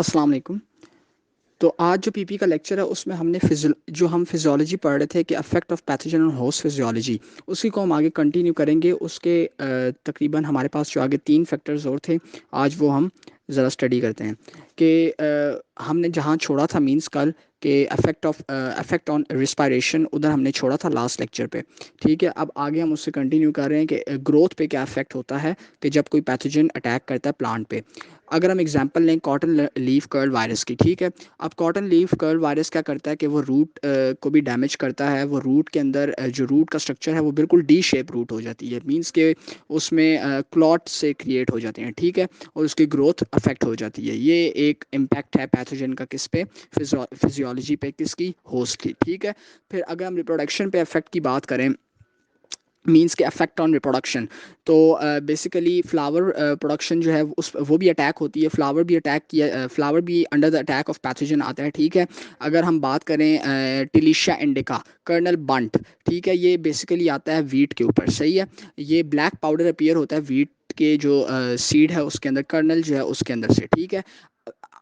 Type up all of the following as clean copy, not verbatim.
अस्सलाम वालेकुम। तो आज जो पीपी का लेक्चर है उसमें हमने जो हम फिजियोलॉजी पढ़ रहे थे कि affect of pathogen on host physiology, उसी को हम आगे कंटिन्यू करेंगे। उसके तकरीबन हमारे पास जो आगे 3 फैक्टर्स और थे, आज वो हम ज़रा स्टडी करते हैं कि हमने जहाँ छोड़ा था मींस कल के अफेक्ट ऑन रिस्पायरेशन, उधर हमने छोड़ा था लास्ट लेक्चर पे। ठीक है, अब आगे हम उससे कंटिन्यू कर रहे हैं कि ग्रोथ पे क्या इफेक्ट होता है कि जब कोई पैथोजन अटैक करता है प्लांट पे। अगर हम एग्जांपल लें कॉटन लीफ कर्ल वायरस की, ठीक है। अब कॉटन लीफ कर्ल वायरस क्या करता है कि वो रूट को भी डैमेज करता है। वो रूट के अंदर जो रूट का स्ट्रक्चर है वो बिल्कुल डी शेप रूट हो जाती है, मींस के उसमें क्लॉट से क्रिएट हो जाते हैं, ठीक है, और उसकी ग्रोथ अफेक्ट हो जाती है। ये एक इम्पैक्ट है पैथोजन का किस पे, फिजियोलॉजी पे, किसकी, होस्ट की, ठीक है। फिर अगर हम रिप्रोडक्शन पे इफेक्ट की बात करें, मीन्स के अफेक्ट ऑन रिप्रोडक्शन, तो बेसिकली फ्लावर प्रोडक्शन जो है उस वो भी अटैक होती है। फ्लावर भी अटैक किया, फ्लावर भी under the attack of pathogen आता है, ठीक है। अगर हम बात करें टिलिशिया इंडिका, कर्नल बंट, ठीक है, ये बेसिकली आता है वीट के ऊपर, सही है। ये ब्लैक पाउडर अपीयर होता है वीट के जो सीड है उसके अंदर, कर्नल जो है उसके अंदर से, ठीक है।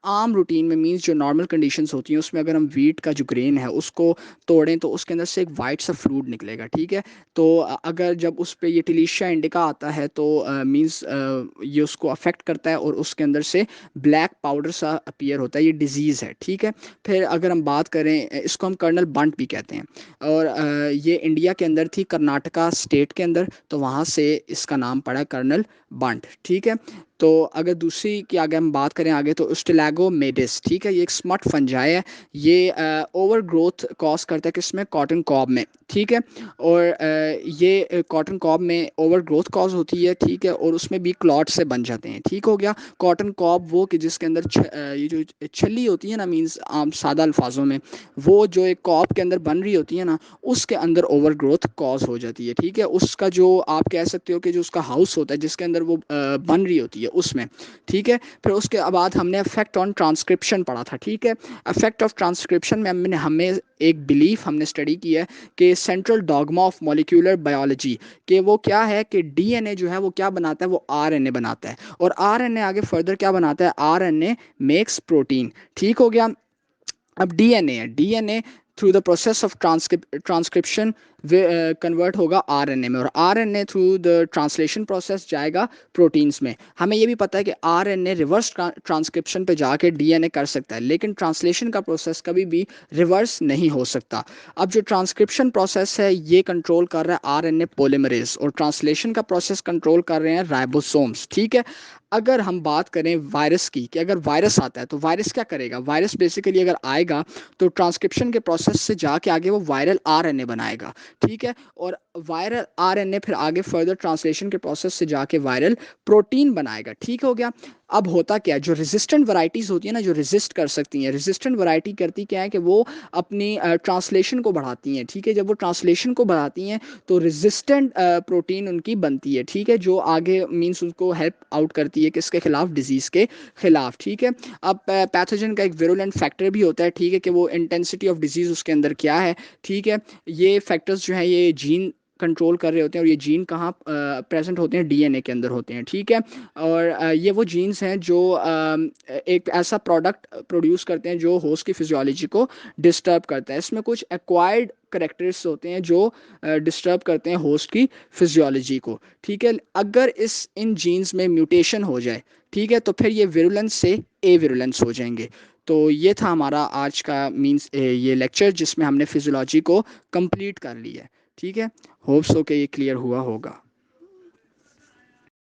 आम रूटीन में मींस जो नॉर्मल कंडीशंस होती हैं उसमें अगर हम वीट का जो ग्रेन है उसको तोड़ें तो उसके अंदर से एक वाइट सा फ्लूइड निकलेगा, ठीक है। तो अगर जब उस पे ये टिलिशिया इंडिका आता है तो मींस ये उसको अफेक्ट करता है और उसके अंदर से ब्लैक पाउडर सा अपीयर होता है, ये डिजीज़ है, ठीक है। फिर अगर हम बात करें, इसको हम कर्नल बंट भी कहते हैं, और ये इंडिया के अंदर थी, कर्नाटका स्टेट के अंदर, तो वहाँ से इसका नाम पड़ा कर्नल बंट, ठीक है। तो अगर दूसरी की आगे हम बात करें आगे, तो स्टिलैगो मेडिस, ठीक है, ये एक स्मट फंजाई है। ये ओवर ग्रोथ कॉज करता है किसमें, कॉटन कॉब में, ठीक है। और ये कॉटन कॉब में ओवर ग्रोथ कॉज होती है, ठीक है, और उसमें भी क्लॉट से बन जाते हैं, ठीक हो गया। कॉटन कॉब वो कि जिसके अंदर ये जो छल्ली होती है ना, मीन्स आम सादा अल्फाजों में, वो जो एक कॉब के अंदर बन रही होती है ना, उसके अंदर ओवर ग्रोथ कॉज हो जाती है, ठीक है। उसका जो आप कह सकते हो कि जो उसका हाउस होता है जिसके अंदर वो बन रही होती है उसमें, ठीक है। फिर उसके बाद हमने इफेक्ट ऑन ट्रांसक्रिप्शन पढ़ा था, ठीक है। इफेक्ट ऑफ ट्रांसक्रिप्शन में हमें एक बिलीफ हमने स्टडी की है कि central dogma of molecular biology, कि वो क्या है कि डीएनए जो है वो क्या बनाता है, वो आरएनए बनाता है, और आरएनए आगे फर्दर क्या बनाता है, आरएनए मेक्स प्रोटीन, ठीक हो गया। अब डीएनए है, DNA through the process of transcription convert होगा आरएनए में, और RNA through the translation process जाएगा प्रोटीन्स में। हमें ये भी पता है कि आरएनए रिवर्स ट्रांसक्रिप्शन पे जाके डीएनए कर सकता है, लेकिन ट्रांसलेशन का प्रोसेस कभी भी रिवर्स नहीं हो सकता। अब जो ट्रांसक्रिप्शन प्रोसेस है ये कंट्रोल कर रहा है आरएनए पॉलीमरेज, और ट्रांसलेशन का प्रोसेस कंट्रोल कर रहे हैं राइबोसोम्स, ठीक है। अगर हम बात करें वायरस की, कि अगर वायरस आता है तो वायरस क्या करेगा, वायरस बेसिकली अगर आएगा तो ट्रांसक्रिप्शन के प्रोसेस से जाके आगे वो वायरल आरएनए बनाएगा, ठीक है। और वायरल आरएनए फिर आगे फर्दर ट्रांसलेशन के प्रोसेस से जाके वायरल प्रोटीन बनाएगा, ठीक हो गया। अब होता क्या है, जो रेजिस्टेंट वैरायटीज़ होती है ना, जो रेजिस्ट कर सकती हैं, रेजिस्टेंट वैरायटी करती क्या है कि वो अपनी ट्रांसलेशन को बढ़ाती हैं, ठीक है। जब वो ट्रांसलेशन को बढ़ाती हैं तो रेजिस्टेंट प्रोटीन उनकी बनती है, ठीक है, जो आगे मीन्स उनको हेल्प आउट करती है किसके खिलाफ, डिजीज़ के खिलाफ, ठीक है। अब पैथोजन का एक विरुलेंट फैक्टर भी होता है, ठीक है, कि वो इंटेंसिटी ऑफ डिजीज़ उसके अंदर क्या है, ठीक है। ये फैक्टर्स जो हैं ये जीन कंट्रोल कर रहे होते हैं, और ये जीन कहाँ प्रेजेंट होते हैं, डीएनए के अंदर होते हैं, ठीक है। और ये वो जीन्स हैं जो एक ऐसा प्रोडक्ट प्रोड्यूस करते हैं जो होस्ट की फिजियोलॉजी को डिस्टर्ब करता है। इसमें कुछ एक्वायर्ड करेक्टर्स होते हैं जो डिस्टर्ब करते हैं होस्ट की फिजियोलॉजी को, ठीक है। अगर इन जीन्स में म्यूटेशन हो जाए, ठीक है, तो फिर ये विरुलेंस से ए विरुलेंस हो जाएंगे। तो ये था हमारा आज का मीन्स ये लेक्चर जिसमें हमने फिजियोलॉजी को कंप्लीट कर लिया है, ठीक है। होप सो कि ये क्लियर हुआ होगा।